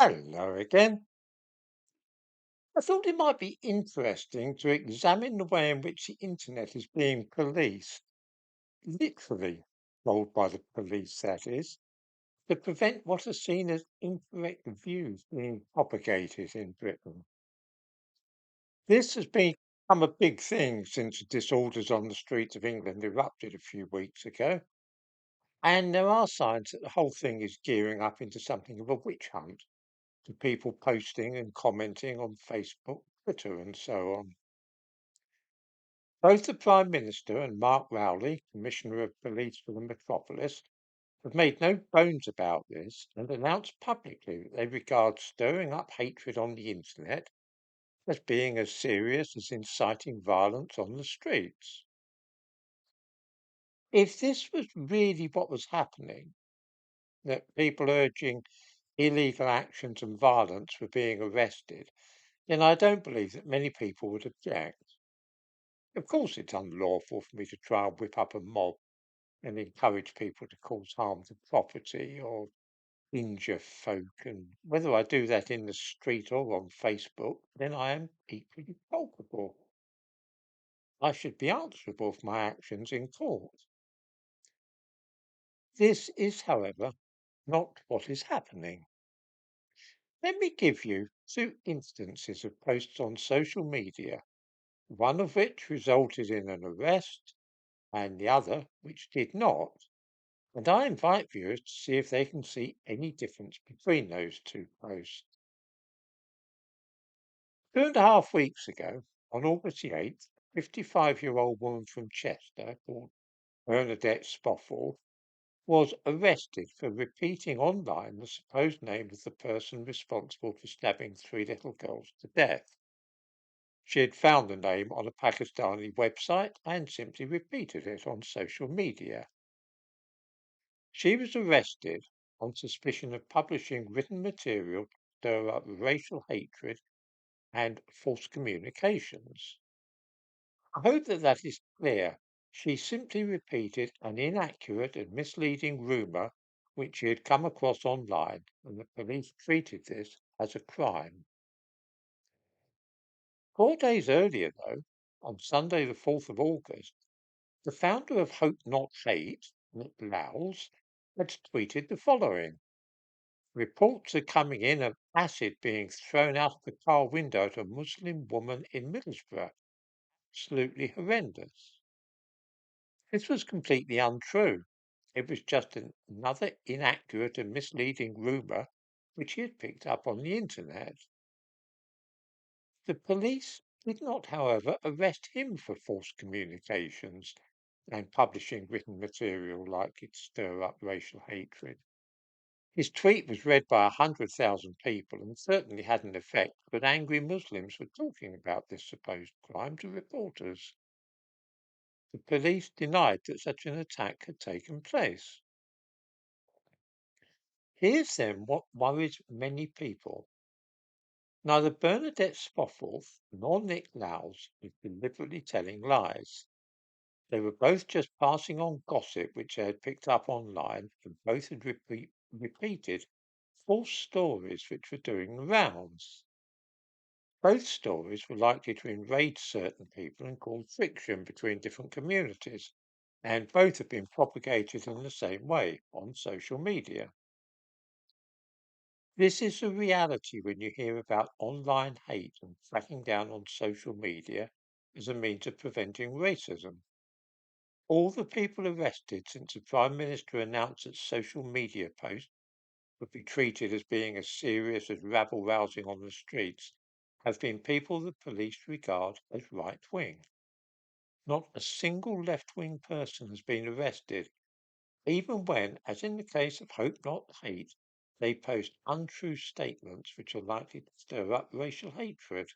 Hello again. I thought it might be interesting to examine the way in which the internet is being policed, literally told by the police, that is, to prevent what are seen as incorrect views being propagated in Britain. This has become a big thing since the disorders on the streets of England erupted a few weeks ago, and there are signs that the whole thing is gearing up into something of a witch hunt, to people posting and commenting on Facebook, Twitter, and so on. Both the Prime Minister and Mark Rowley, Commissioner of Police for the metropolis, have made no bones about this and announced publicly that they regard stirring up hatred on the internet as being as serious as inciting violence on the streets. If this was really what was happening, that people urging illegal actions and violence were being arrested, then I don't believe that many people would object. Of course, it's unlawful for me to try and whip up a mob and encourage people to cause harm to property or injure folk. And whether I do that in the street or on Facebook, then I am equally culpable. I should be answerable for my actions in court. This is, however, not what is happening. Let me give you two instances of posts on social media, one of which resulted in an arrest and the other which did not. And I invite viewers to see if they can see any difference between those two posts. 2.5 weeks ago, on August the 8th, a 55-year-old woman from Chester called Bernadette Spofford was arrested for repeating online the supposed name of the person responsible for stabbing three little girls to death. She had found the name on a Pakistani website and simply repeated it on social media. She was arrested on suspicion of publishing written material to stir up racial hatred and false communications. I hope that that is clear. She simply repeated an inaccurate and misleading rumour which she had come across online, and the police treated this as a crime. 4 days earlier, though, on Sunday, the 4th of August, the founder of Hope Not Hate, Nick Lowles, had tweeted the following. Reports are coming in of acid being thrown out of the car window at a Muslim woman in Middlesbrough. Absolutely horrendous. This was completely untrue. It was just another inaccurate and misleading rumour which he had picked up on the internet. The police did not, however, arrest him for false communications and publishing written material likely to stir up racial hatred. His tweet was read by 100,000 people and certainly had an effect, but angry Muslims were talking about this supposed crime to reporters. The police denied that such an attack had taken place. Here's then what worries many people. Neither Bernadette Spofforth nor Nick Lowes was deliberately telling lies. They were both just passing on gossip which they had picked up online, and both had repeated false stories which were doing the rounds. Both stories were likely to enrage certain people and cause friction between different communities, and both have been propagated in the same way on social media. This is the reality when you hear about online hate and cracking down on social media as a means of preventing racism. All the people arrested since the Prime Minister announced that social media posts would be treated as being as serious as rabble rousing on the streets have been people the police regard as right wing. Not a single left wing person has been arrested, even when, as in the case of Hope Not Hate, they post untrue statements which are likely to stir up racial hatred.